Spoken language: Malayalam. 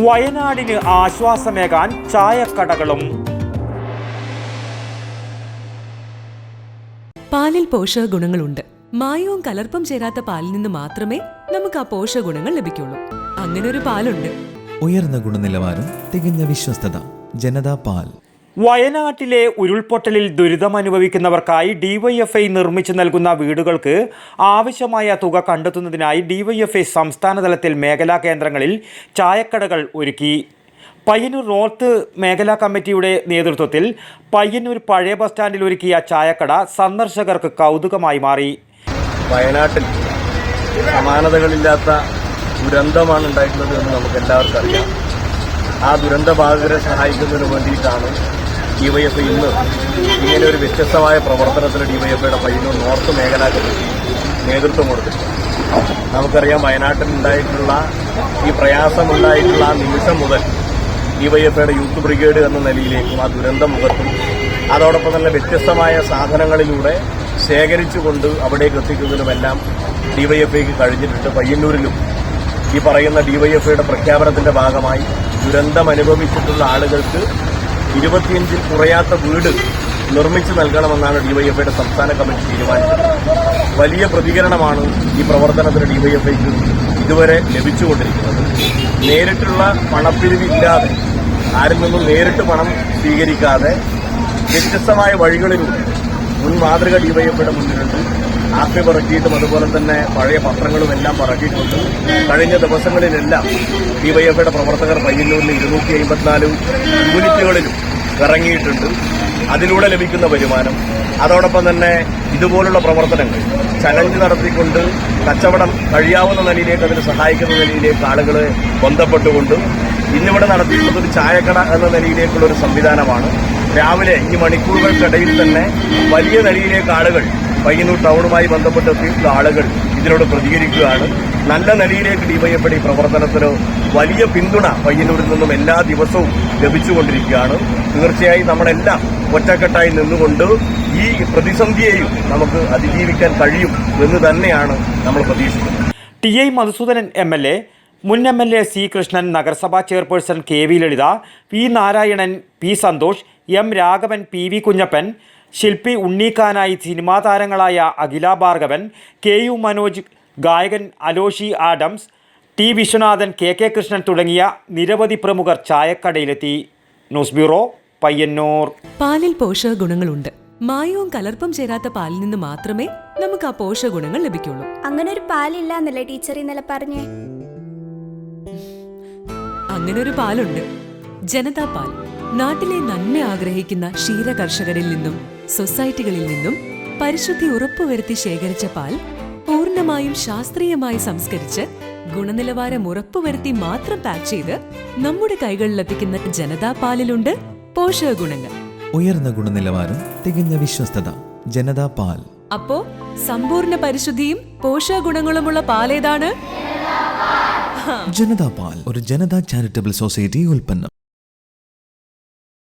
വയനാടിന് ആശ്വാസമേകാൻ ചായക്കടകളും. പാലിൽ പോഷകഗുണങ്ങളുണ്ട്. മായവും കലർപ്പും ചേരാത്ത പാലിൽ നിന്ന് മാത്രമേ നമുക്ക് ആ പോഷകഗുണങ്ങൾ ലഭിക്കുള്ളൂ. അങ്ങനെ ഒരു പാലുണ്ട്. ഉയർന്ന ഗുണനിലവാരം, തികഞ്ഞ വിശ്വസ്തത. ജനതാ പാൽ. വയനാട്ടിലെ ഉരുൾപൊട്ടലിൽ ദുരിതമനുഭവിക്കുന്നവർക്കായി ഡിവൈഎഫ്ഐ നിർമ്മിച്ചു നൽകുന്ന വീടുകൾക്ക് ആവശ്യമായ തുക കണ്ടെത്തുന്നതിനായി ഡിവൈഎഫ്ഐ സംസ്ഥാനതലത്തിൽ മേഖലാ കേന്ദ്രങ്ങളിൽ ചായക്കടകൾ ഒരുക്കി. പയ്യന്നൂർ നോർത്ത് മേഖലാ കമ്മിറ്റിയുടെ നേതൃത്വത്തിൽ പയ്യന്നൂർ പഴയ ബസ് സ്റ്റാൻഡിൽ ഒരുക്കിയ ചായക്കട സന്ദർശകർക്ക് കൗതുകമായി മാറി. വയനാട്ടിൽ സമാനതകളില്ലാത്ത ദുരന്തമാണ് ഉണ്ടായിട്ടുള്ളത് എന്ന് നമുക്ക് എല്ലാവർക്കും അറിയാം. ആ ദുരന്തബാധിതരെ സഹായിക്കുന്നതിന് വേണ്ടിയിട്ടാണ് ഡിവൈഎഫ്ഐ ഇന്ന് ഇങ്ങനെ ഒരു വ്യത്യസ്തമായ പ്രവർത്തനത്തിന് ഡിവൈഎഫ്ഐയുടെ പയ്യന്നൂർ നോർത്ത് മേഖലാ കമ്മിറ്റി നേതൃത്വം കൊടുത്തിട്ടുണ്ട്. നമുക്കറിയാം, വയനാട്ടിലുണ്ടായിട്ടുള്ള ഈ പ്രയാസമുണ്ടായിട്ടുള്ള ആ നിമിഷം മുതൽ ഡിവൈഎഫ്ഐയുടെ യൂത്ത് ബ്രിഗേഡ് എന്ന നിലയിലേക്കും ആ ദുരന്തമുഖത്തും അതോടൊപ്പം തന്നെ വ്യത്യസ്തമായ സാധനങ്ങളിലൂടെ ശേഖരിച്ചുകൊണ്ട് അവിടേക്ക് എത്തിക്കുന്നതിനുമെല്ലാം ഡിവൈഎഫ്ഐക്ക് കഴിഞ്ഞിട്ടുണ്ട്. പയ്യന്നൂരിലും ഈ പറയുന്ന ഡിവൈഎഫ്ഐയുടെ പ്രഖ്യാപനത്തിന്റെ ഭാഗമായി ദുരന്തം അനുഭവിച്ചിട്ടുള്ള ആളുകൾക്ക് 25 കുറയാത്ത വീട് നിർമ്മിച്ചു നൽകണമെന്നാണ് ഡിവൈഎഫ്ഐയുടെ സംസ്ഥാന കമ്മിറ്റി തീരുമാനിച്ചത്. വലിയ പ്രതികരണമാണ് ഈ പ്രവർത്തനത്തിന് ഡിവൈഎഫ്ഐക്ക് ഇതുവരെ ലഭിച്ചുകൊണ്ടിരിക്കുന്നത്. നേരിട്ടുള്ള പണപ്പിരിവില്ലാതെ, ആരിൽ നിന്നും നേരിട്ട് പണം സ്വീകരിക്കാതെ വ്യത്യസ്തമായ വഴികളിലൂടെ മുൻ മാതൃക ഡിവൈഎഫ്ഐയുടെ മുന്നിലുണ്ട്. ആപ്പി പറക്കിയിട്ടും അതുപോലെ തന്നെ പഴയ പത്രങ്ങളും എല്ലാം പറക്കിയിട്ടുണ്ട്. കഴിഞ്ഞ ദിവസങ്ങളിലെല്ലാം ഡിവൈഎഫ്ഐയുടെ പ്രവർത്തകർ പയ്യന്നൂരിൽ 254 യൂണിറ്റുകളിലും ഇറങ്ങിയിട്ടുണ്ട്. അതിലൂടെ ലഭിക്കുന്ന വരുമാനം, അതോടൊപ്പം തന്നെ ഇതുപോലുള്ള പ്രവർത്തനങ്ങൾ ചലഞ്ച് നടത്തിക്കൊണ്ട് കച്ചവടം കഴിയാവുന്ന നിലയിലേക്ക് അതിന് സഹായിക്കുന്ന നിലയിലേക്ക് ആളുകളെ ബന്ധപ്പെട്ടുകൊണ്ട് ഇന്നിവിടെ നടത്തിയിട്ടുള്ളത് ഒരു ചായക്കട എന്ന നിലയിലേക്കുള്ള ഒരു സംവിധാനമാണ്. രാവിലെ ഈ മണിക്കൂറുകൾക്കിടയിൽ തന്നെ വലിയ നിലയിലേക്ക് ആളുകൾ, പയ്യന്നൂർ ടൗണുമായി ബന്ധപ്പെട്ടെത്തിയിട്ടുള്ള ആളുകൾ ഇതിനോട് പ്രതികരിക്കുകയാണ്. നല്ല നിലയിലേക്ക് ഡിവൈഎഫ്ഐ പ്രവർത്തനത്തിന് വലിയ പിന്തുണ പയ്യന്നൂരിൽ നിന്നും എല്ലാ ദിവസവും ലഭിച്ചുകൊണ്ടിരിക്കുകയാണ്. തീർച്ചയായും നമ്മളെല്ലാം ഒറ്റക്കെട്ടായി നിന്നുകൊണ്ട് ഈ പ്രതിസന്ധിയെയും നമുക്ക് അതിജീവിക്കാൻ കഴിയും എന്ന് തന്നെയാണ് നമ്മൾ പ്രതീക്ഷിക്കുന്നത്. ടി.ഐ. മധുസൂദനൻ എം.എൽ.എ, മുൻ എം.എൽ.എ സി കൃഷ്ണൻ, നഗരസഭാ chairperson K V. Lalitha, P. Narayanan, P. Santhosh, M. Raghavan, P V. Kunhappan, ശില്പി ഉണ്ണീക്കാനായി, സിനിമാ താരങ്ങളായ അഖില ഭാർഗവൻ, കെ.യു. മനോജ്, ഗായകൻ അലോഷി ആഡംസ്, ടി. വിശ്വനാഥൻ, കെ.കെ. കൃഷ്ണൻ തുടങ്ങിയ നിരവധി പ്രമുഖർ ചായക്കടയിലെത്തി. News bureau, Payyanur. പാലിൽ പോഷകഗുണങ്ങളുണ്ട്. മായവും കലർപ്പും ചേരാത്ത പാലിൽ നിന്ന് മാത്രമേ നമുക്ക് ആ പോഷകഗുണങ്ങൾ ലഭിക്കുള്ളൂ. അങ്ങനെ ഒരു പാലില്ല എന്നല്ലേ ടീച്ചർ ഇന്നലെ പറഞ്ഞേ? അങ്ങനെ ഒരു പാലുണ്ട്. ജനതാ പാൽ. നാട്ടിലെ നന്മ ആഗ്രഹിക്കുന്ന ക്ഷീര കർഷകരിൽ നിന്നും സൊസൈറ്റികളിൽ നിന്നും പരിശുദ്ധി ഉറപ്പുവരുത്തി ശേഖരിച്ച പാൽ പൂർണ്ണമായും ശാസ്ത്രീയമായി സംസ്കരിച്ച് ഗുണനിലവാരം ഉറപ്പുവരുത്തി മാത്രം പാക്ക് ചെയ്ത് നമ്മുടെ കൈകളിലെത്തിക്കുന്ന ജനതാ പാലിലുണ്ട് പോഷകഗുണങ്ങൾ. ഉയർന്ന ഗുണനിലവാരം, തികഞ്ഞ വിശ്വസ്തത. ജനതാ പാൽ. അപ്പോ സമ്പൂർണ്ണ പരിശുദ്ധിയും പോഷകഗുണങ്ങളുമുള്ള പാലേതാണ്? ജനതാ പാൽ ഒരു ജനതാ ചാരിറ്റബിൾ സൊസൈറ്റി ഉൽപ്പന്നം.